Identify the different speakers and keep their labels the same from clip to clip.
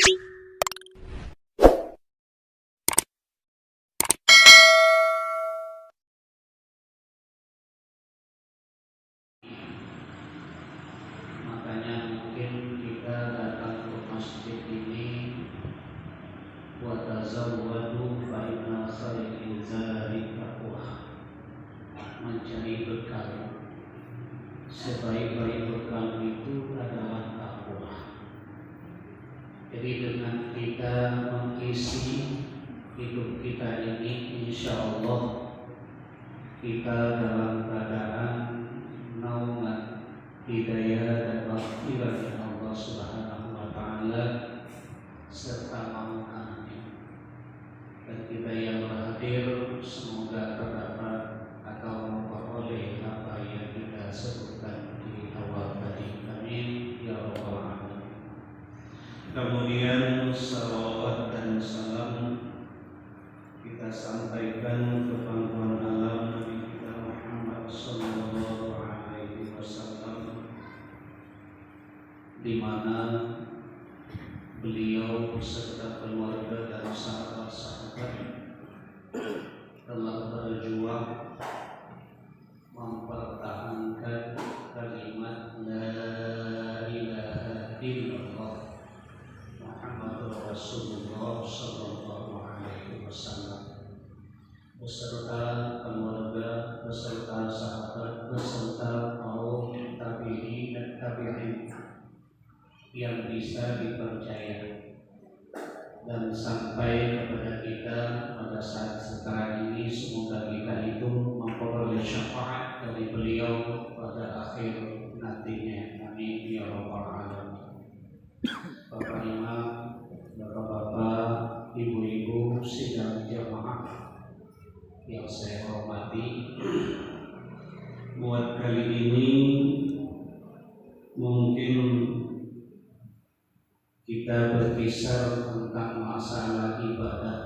Speaker 1: Makanya mungkin kita datang ke masjid ini wa tazawwadu fa inna khairal zadi taqwa, mencari bekal. Sebaik-baik bekal itu adalah takwa. Jadi dengan kita mengisi hidup kita ini, insya Allah kita dalam keadaan naungan hidayah dan maghfirah dari Allah Subhanahu wa Ta'ala serta ampunannya. Dan kita yang berhadir semoga terdapat atau memperoleh apa yang kita sebutkan di awal tadi. Amin ya rabbal alamin. Kemudian salawat dan salam kita sampaikan ke pangkuan alam Nabi kita Muhammad sallallahu alaihi wasallam, di mana beliau beserta keluarga dan sahabat-sahabat telah berjuang mempertahankan kalimat la ilaha illallah Muhammadur Rasulullah sallallahu alaihi wasallam, beserta keluarga, beserta sahabat, beserta kaum tabi'in dan tabi'in yang bisa dipercaya, dan sampai kepada kita pada saat sekarang ini. Semoga kita itu memperoleh syafaat dari beliau pada akhir nantinya. Amin ya rabbal alamin. Bapak Imam, bapak-bapak, ibu-ibu sidang jamaah yang saya hormati, buat kali ini mungkin kita berkisar tentang masalah ibadah.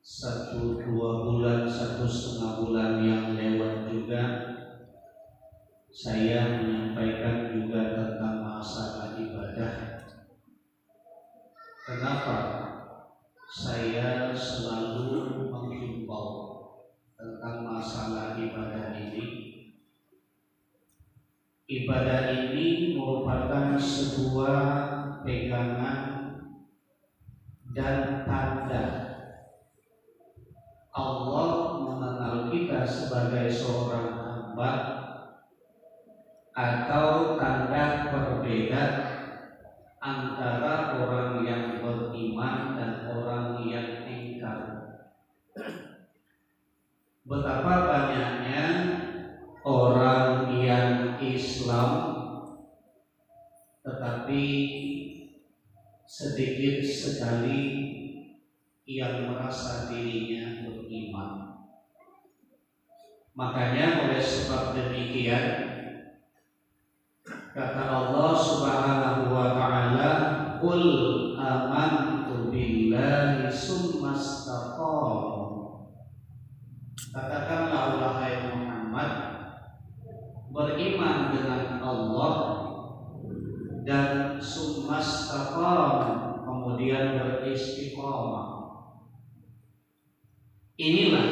Speaker 1: 1-2 bulan, 1,5 bulan yang lewat juga saya menyampaikan juga tentang masalah ibadah. Kenapa saya selalu menghimbau tentang masalah ibadah ini? Ibadah ini merupakan sebuah pegangan dan tanda Allah mengenal kita sebagai seorang hamba, atau tanda perbeda antara orang yang beriman dan orang yang ingkar. Betapa banyaknya orang yang Islam tetapi sedikit sekali yang merasa dirinya beriman. Makanya oleh sebab demikian kata Allah Subhanahu wa Ta'ala, qul amantu billahi summa istaqamu. Katakanlah wahai Muhammad, beriman dengan Allah dan summa istaqamu, kemudian beristiqamah. Inilah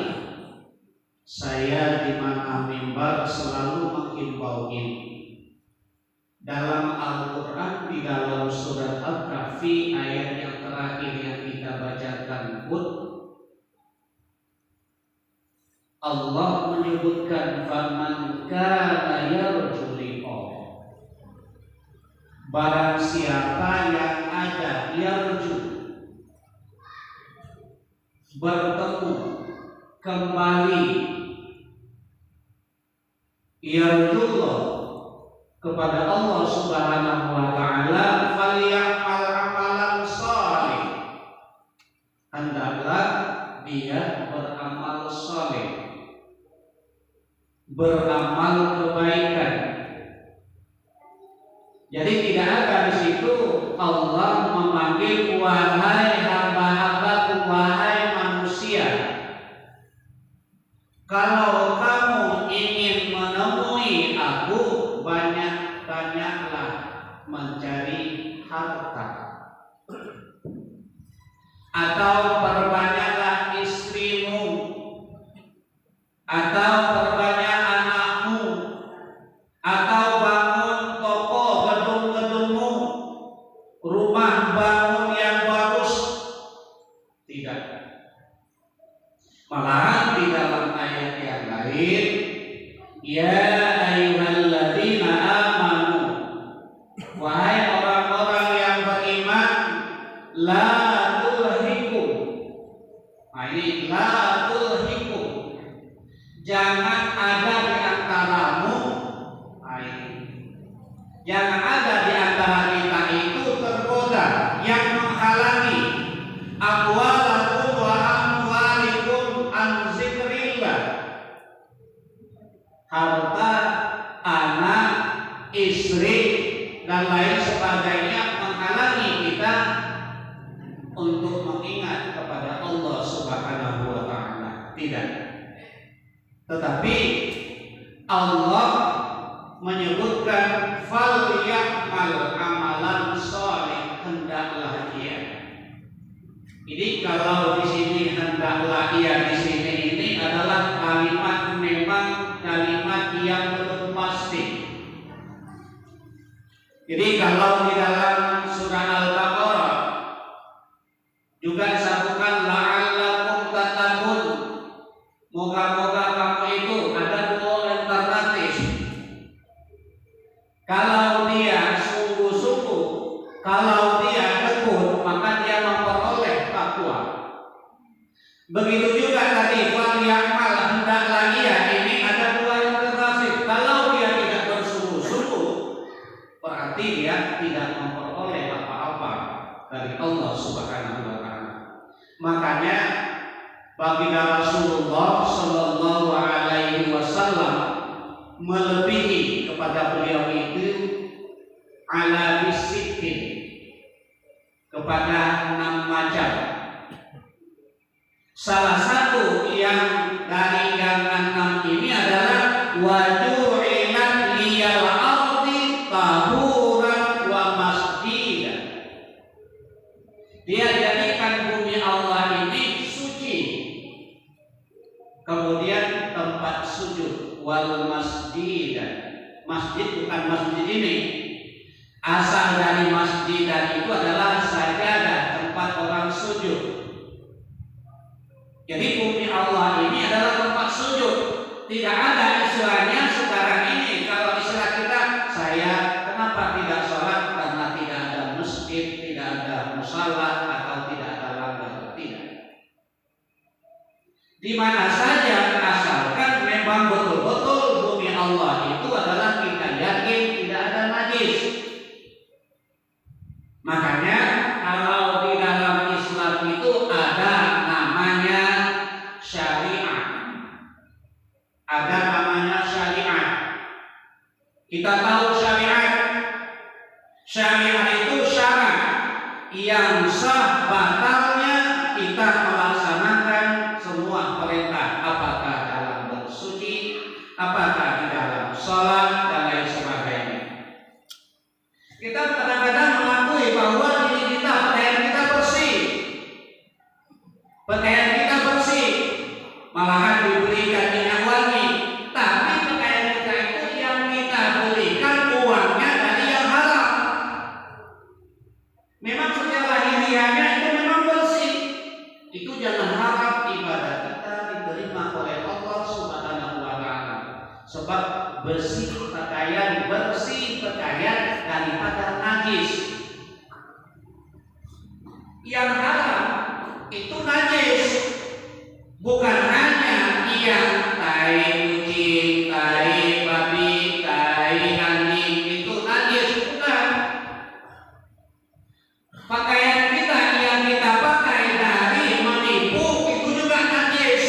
Speaker 1: saya di mana mimbar selalu menghimbau ini. Dalam Al-Quran, di dalam surat Al-Kahfi ayat yang terakhir yang kita bacakan pun, Allah menyebutkan faman kana yarju liqa, barang siapa yang ada yarju, bertemu kembali, yarjullah, kepada Allah Subhanahu wa Ta'ala, falyamal amalan shalih, hendaklah dia beramal shalih, beramal kebaikan. Jadi tidak ada di situ Allah memanggil wahai hamba-hambaku, wahai manusia, kalau kamu ingin menemui aku, banyak-banyaklah atau perbanyaklah istrimu, atau perbanyak anakmu, atau bangun toko gedung-gedungmu, rumah bangun yang bagus. Tidak. Malahan di dalam ayat yang lain, ya ayyuhalladzina amanu, wahai orang-orang yang beriman, la tulhikum. Ini la tulhikum, jangan ada di antaramu, jangan ada di antara kita itu tergoda yang menghalangi amwalakum wa amwalikum an zikrillah, harta, anak, istri dan lain sebagainya menghalangi kita untuk mengingat kepada Allah Subhanahu wa ta'ala. Tidak. Tetapi Allah menyebutkan fal ya'mal amalan shalih, hendaklah ia. Jadi kalau di sini hendaklah ia, di sini ini adalah kalimat, memang kalimat yang belum pasti. Jadi kalau di dalam surah Al-Baqarah juga disebutkan la'allakum tattaqun, moga-moga kamu itu, ada dua alternatif. Kalau dia sungguh-sungguh, kalau dia tekun, maka dia memperoleh takwa. Begitu juga tadi fal ya'mal, hendaklah ia, ini ada dua alternatif. Kalau dia tidak bersungguh-sungguh, berarti dia tidak memperoleh apa-apa dari Allah Subhanahu wa ta'ala. Makanya baginda Rasulullah Sallallahu Alaihi Wasallam melebihi kepada beliau itu ala bisikin, kepada 6 macam. Salah satu yang dari yang 6 ini adalah waju'ilat liyal ardi tahuran wa masjidan. Dia jadikan bumi Allah ini suci, kemudian tempat sujud, wal masjidan. Masjid bukan masjid ini, asal dari masjidan itu adalah sajadah, tempat orang sujud. Jadi bumi Allah ini adalah tempat sujud. Tidak ada istilahnya sekarang ini, kalau istilah kita, saya kenapa tidak sholat, karena tidak ada masjid, tidak ada musala, atau tidak ada langgar. Tidak. Di mana saja, asalkan memang betul-betul bumi Allah itu adalah kita yakin tidak ada najis. Makanya kalau di dalam Islam itu ada namanya syariat. Ada namanya syariat. Kita tahu syariat. Syariat itu syarat yang sah batalnya kita melaksanakan semua perintah, apakah dalam bersuci, apakah di dalam sholat dan lain sebagainya. Kita kadang-kadang mengakui bahwa diri kita, pakaian kita bersih, pakaian kita bersih, malahan diberikan minyak wangi, tapi pakaian kita itu yang kita belikan uangnya dari yang haram. Memang secara lahiriahnya itu memang bersih, itu jangan harap ibadah kita diterima oleh Allah Subhanahu wa ta'ala. Sebab bersih pakaian daripada najis. Yang haram itu najis, bukan hanya yang tai kucing, tai babi, tai anjing itu najis, bukan. Pakaian kita yang kita pakai dari menipu itu juga najis.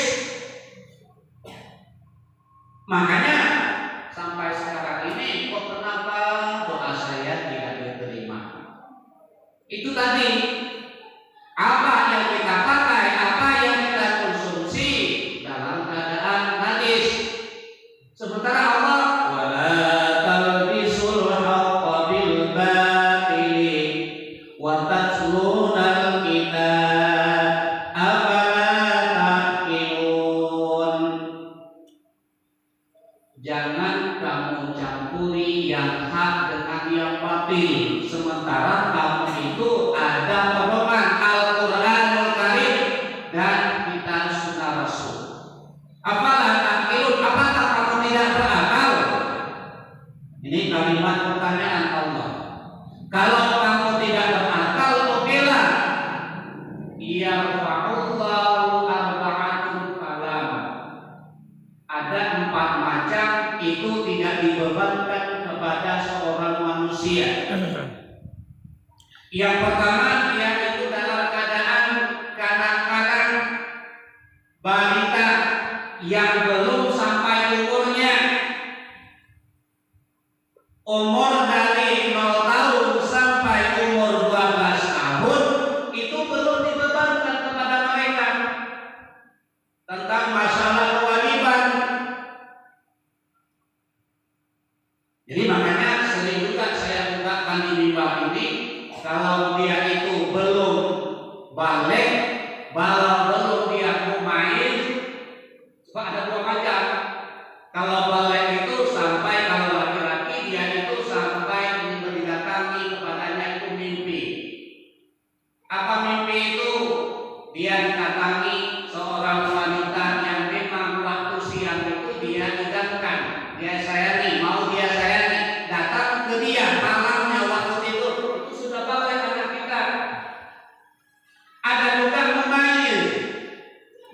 Speaker 1: Makanya sampai sekarang ini kok kenapa doa saya tidak diterima? Itu tadi, apa yang kita pakai, apa yang kita konsumsi dalam keadaan najis. Sementara Allah wala talbisul haqqa bil batili wa tatlunal kitab. yang hak dengan yang batil, sementara kamu itu ada pedoman Al-Qur'anul Karim dan kitab sunnah Rasul. Apalah takilun, apakah kamu tidak berakal? Ini kalimat pertanyaan Allah. Kalau kamu tidak berakal, okelah. Yarfa'ullahu arba'atul kalam. Ada 4 macam itu tidak dibebankan kepada seorang manusia. Yang pertama, dia itu dalam keadaan kanak-kanak, balita yang belum sampai umurnya, umur dari 0 tahun sampai umur 12 tahun, itu belum dibebankan kepada mereka tentang masalah kewajiban. Jadi makanya sering juga saya ungkapkan di mimbar ini, kalau dia itu belum balik, belum dia mumayyiz, sebab ada 2 macam. Kalau balik itu sampai, kalau laki-laki dia itu sampai mendatangi kepadanya itu mimpi. Apa mimpi itu? Dia didatangi seorang wanita yang memang waktu siang itu dia idamkan, dia sayangi, mau dia sayangi, datang ke dia malamnya waktu tidur, itu sudah balik anak kita. Ada juga mumayyiz.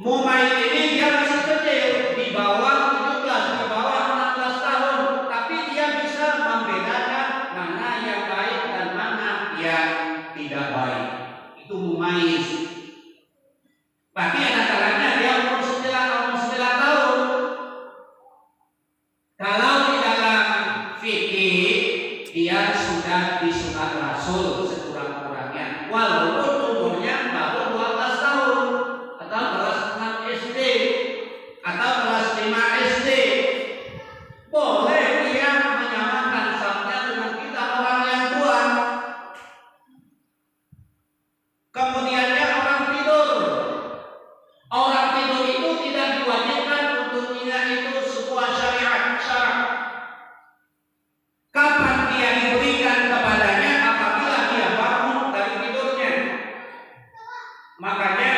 Speaker 1: Mumayyiz ini dia masih kecil, di bawah 17, di bawah 16 tahun, tapi dia bisa membedakan mana yang baik dan mana yang tidak baik. Itu mumayyiz. Tapi ada kalanya dia umur 9 tahun. Kalau di dalam fikih dia sudah disunat Rasul sekurang-kurangnya, walaupun umurnya baru 12 tahun atau kelas 6 SD atau kelas 5 SD, boleh dia menyamakan sabda dengan kita orang yang tua. Kemudiannya orang tidur. Orang tidur itu tidak diwajibkan untuk dia itu sebuah syariat syarak. Kapan dia diberikan kepadanya? Apabila dia bangun dari tidurnya. Makanya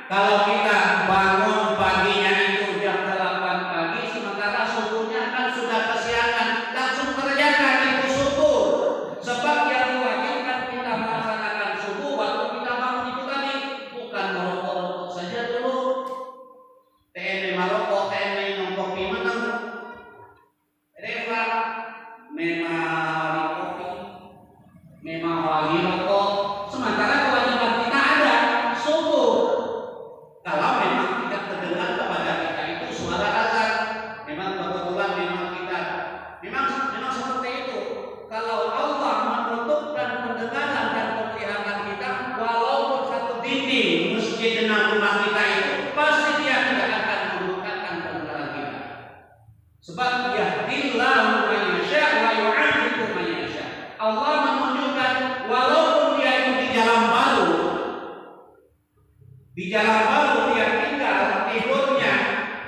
Speaker 1: kalau kita bangun paginya itu jam 8 pagi, sementara subuhnya kan sudah kesiangan, langsung kerjakan itu subuh. Sebab yang diwajibkan kita melaksanakan subuh waktu kita bangun itu tadi, bukan merokok-rokok saja dulu. TNI marokok, TNI minum kopi menang. Reva memang kopi, memang wangi rokok. Sementara kewajiban kita ada subuh. Kalau memang tidak terdengar kepada kita itu suara azan, memang kebetulan memang kita memang seperti itu. Kalau Allah menutupkan pendengaran dan penglihatan kita, walaupun satu dinding masjid dan rumah kita itu, pasti dia tidak akan membukakan pendengaran kita. Sebab yahdillahu man yasha wa yu'adhibu man yasha. Allah menunjukkan walaupun dia itu di jalan baru dia tinggal tidurnya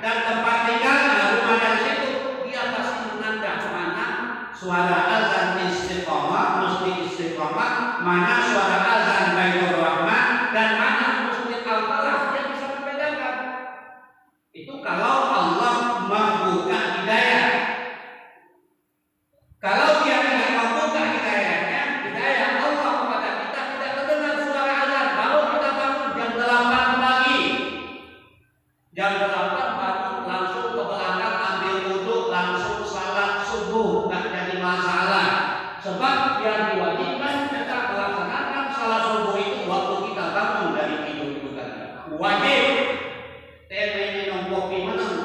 Speaker 1: dan tempat tinggalnya rumah dari situ, dia pasti menandang mana suara azan istiqamah, mesti istiqamah, mana suara azan Baitur Rahman, dan mana masjid Al-Falah, dia bisa membedakan. Itu kalau Allah membuka hidayah. Kalau dia tidak membuka hidayahnya, hidayah Allah kepada kita, tidak terdengar suara azan, baru kita bangun jam 8 pagi. Jam 8 bangun, langsung ke belakang ambil wudhu, langsung salat subuh, tidak jadi masalah. Sebab yang diwajibkan kita melaksanakan salat subuh itu waktu kita bangun dari tidur itu tadi. Wajib. Tema minum kopi menang,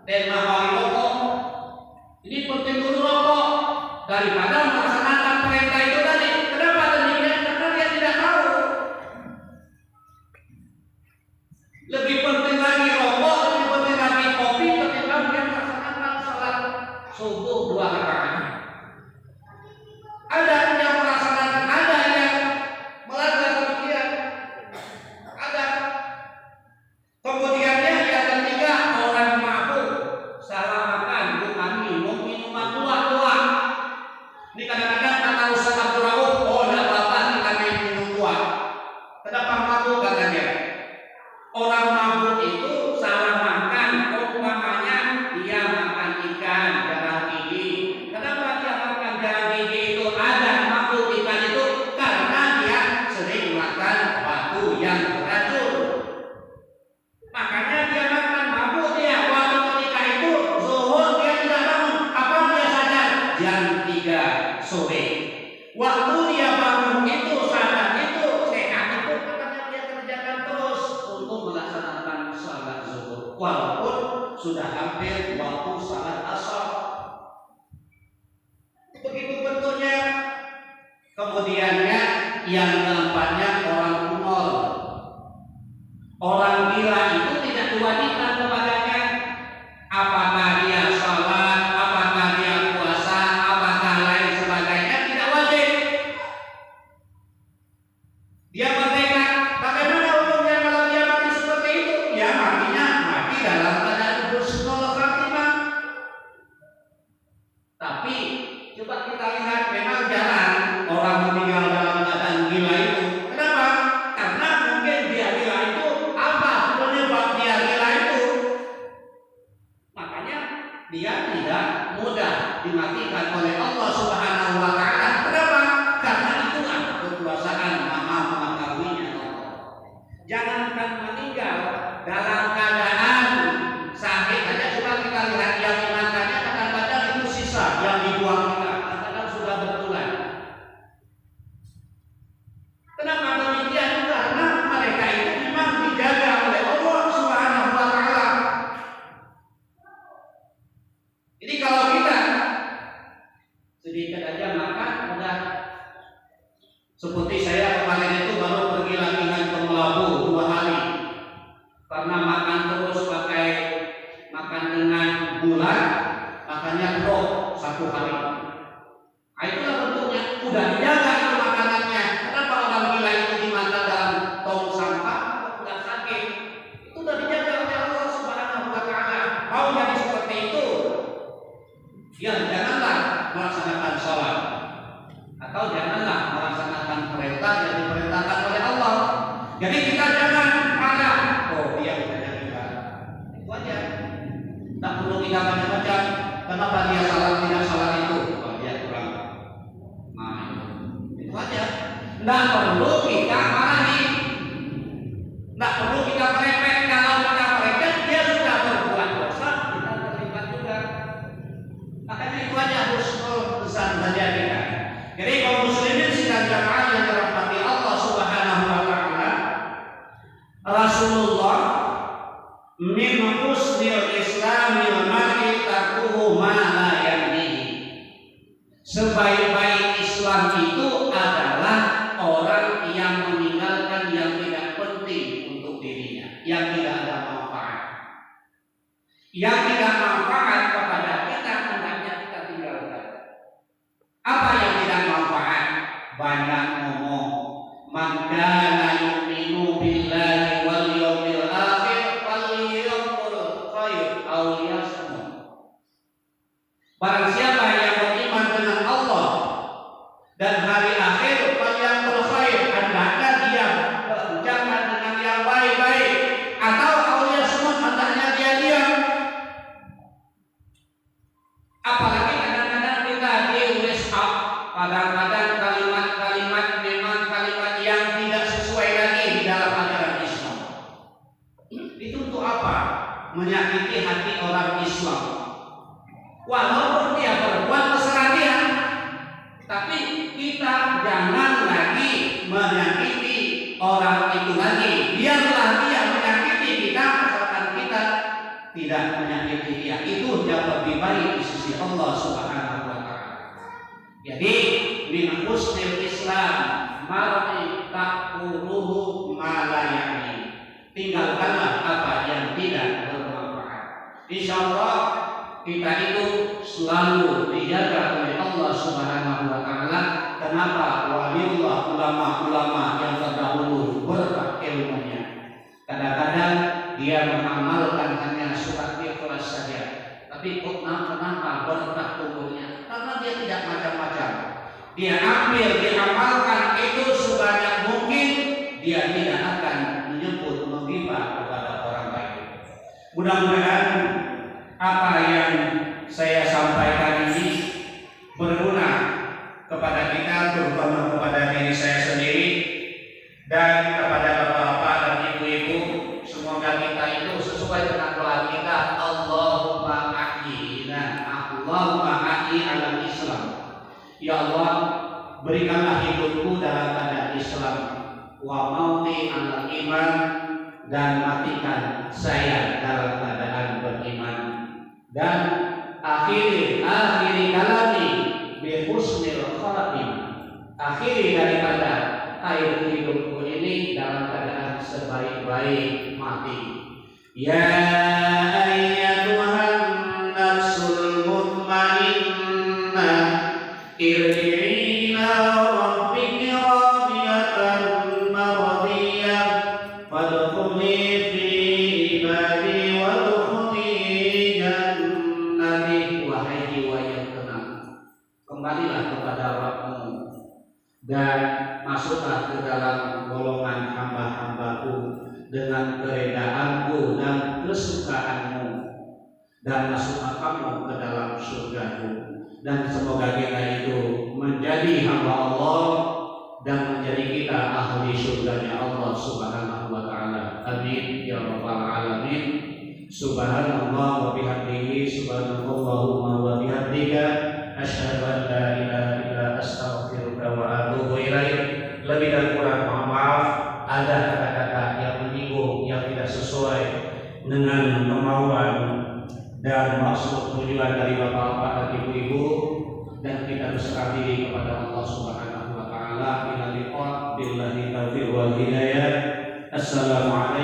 Speaker 1: tema wangi rokok. Ini penting dulu rokok daripada melaksanakan perintah itu tadi. Kenapa demikian? Karena dia tidak tahu. Lebih penting lagi rokok, lebih penting lagi kopi ketimbang dia melaksanakan salat subuh 2 rakaat. Ada yang melaksanakan, ada yang melanggar demikian. Ada. Kemudiannya yang ketiga, orang mabuk, salah makan, bukan minum minuman tua-tua. Ini kadang-kadang kata Ustaz Abdul Rauf, oh enggak apa-apa kita main minum tua. Kenapa mabuk katanya? Orang mabuk itu salah makan, umpamanya dia makan ikan darah gigi. Kenapa dia makan darah gigi itu ada mabuk ikan itu? Karena dia sering makan batu yang beracun. Makanya dia makan mabuk dia. Waktu ketika itu zuhur dia tidak bangun. Apa dia sadar? Jam 3 sore. Waktu dia bangun itu sadar itu sehat itu, makanya dia kerjakan terus untuk melaksanakan salat zuhur. Walaupun sudah hampir waktu salat asar. Begitu bentuknya. Kemudiannya yang keempatnya orang umur. Orang gila itu tidak diwajibkan kepadanya. Apakah dia sholat, apakah dia puasa, apakah lain sebagainya, tidak wajib. Dia bertekad, bagaimana hukumnya kalau dia mati seperti itu? Ya matinya mati dalam keadaan husnul khatimah. Tapi coba kita lihat, memang jarang orang meninggal dalam keadaan gila itu. Kenapa? Karena mungkin dia gila itu apa penyebab dia gila itu? Makanya dia tidak mudah dimatikan oleh Allah Subhanahu wa taala. Kenapa? Karena itulah kekuasaan Maha mengetahuinya Allah. Jangankan meninggal dalam keadaan sakit saja, coba kita lihat yang dimakannya kadang-kadang itu sisa yang dibuang kita, kadang-kadang sudah berbulan. Kenapa demikian? Karena mereka itu memang dijaga oleh Allah Subhanahu wa taala. Jadi kalau kita sedikit aja makan udah, seperti saya kemarin itu baru pergi latihan ke Melabu 2 hari karena makan terus pakai makan dengan gula, makannya drop 1 hari. Nah, itulah bentuknya udah dijaga itu makanannya. Kenapa orang gila itu dimakan dalam tong sampah nggak sakit? Itu udah dijaga oleh Allah Subhanahu wa taala. Mau jadi seperti itu, ya janganlah melaksanakan sholat atau janganlah melaksanakan perintah yang diperintahkan oleh Allah. Jadi kita jangan marah, oh dia udah jadi ibadah. Itu aja. Tak perlu kita macam-macam. Kenapa dia salah tidak salah itu? Oh dia kurang. Nah itu aja. Tidak perlu kita marahi. Tidak perlu kita merepek. Kalau kita merepek dia sudah berbuat dosa, kita terlibat juga. Makanya itu aja husnul kesan saja kita. Jadi kaum muslimin sidang jamaah yang dirahmati Allah Subhanahu wa taala, Rasulullah min husnil islamil mar'i tarkuhu ma la ya'nihi. Sebaik-baik Islam itu adalah orang yang meninggalkan yang tidak penting untuk dirinya, yang tidak ada manfaat. Yang tidak manfaat kepada kita hendaknya kita tinggalkan. Apa yang tidak manfaat? Banyak ngomong. Man kana yu'minu billahi wal yawmil akhir falyaqul khair aw liyasmut. Barang siapa yang beriman dengan Allah dan hari akhir, falyaqul khair, hendaknya dia berucapkan dengan yang baik-baik, atau aw liyasmut, hendaknya dia diam. Apalagi kadang-kadang kita di-raise up, kadang-kadang kalimat-kalimat memang kalimat yang tidak sesuai lagi di dalam ajaran Islam. Itu untuk apa? Menyakiti hati orang Islam. Walaupun dia berbuat kesalahan, tapi kita jangan lagi menyakiti orang itu lagi. Biarlah dia menyakiti kita, asalkan kita tidak menyakiti dia. Itu yang lebih baik di sisi Allah Subhanahu wa taala. Jadi min husnil Islam mar'i taquruhu ma la ya'ni. Tinggalkanlah apa yang tidak bermanfaat. Insyaallah kita itu selalu dijaga oleh Allah Subhanahu wa taala. Kenapa? Waliullah, ulama-ulama yang terdahulu berkah ilmunya. Kadang-kadang dia mengamalkan hanya surat ikhlas saja. Tapi kenapa berkah umurnya? Karena dia tidak macam-macam. dia ambil, dia amalkan itu sebanyak mungkin, dia tidak akan menyebut menghibah kepada orang lain. Mudah-mudahan apa yang saya sampaikan ini berguna kepada kita, terutama kepada diri saya sendiri dan kepada bapak-bapak dan ibu-ibu. Semoga kita itu sesuai dengan doa kita, Allahumma ahyina, Allahumma ahyi ala Islam. Ya Allah, berikanlah hidupku dalam keadaan Islam, wa mauti ala iman, dan matikan saya dalam keadaan beriman, dan akhiri kalami bi husnil khatimah, akhiri daripada akhir hidupku ini dalam keadaan sebaik-baik mati. Ya ayyatuhan nafsul mutmainnah, irji'i ila rabbiki radiyatan mardiyah, fadkhuli fi ibadi wadkhuli jannati. Wahai jiwa yang tenang, kembalilah kepada Rabbmu dan masuklah ke dalam golongan hamba-hambaku dengan keredaanku dan kesukaanmu, dan masuklah kamu ke dalam surgaku. Dan semoga kita itu menjadi hamba Allah dan menjadi kita ahli surganya Allah Subhanahu wa ta'ala. Amin ya rabbal alamin. Subhanallah wa bihamdihi, subhanallahumma wa bihamdika, asyhadu an la ilaha illa astaghfiruka wa atubu ilaik. Lebih dan kurang mohon maaf, ada kata-kata yang menyinggung, yang tidak sesuai dengan kemauan dan maksud tujuan dari bapak-bapak dan ibu-ibu, dan kita berserah diri kepada Allah Subhanahu wa ta'ala. Billahi taufiq wal hidayah. Assalamualaikum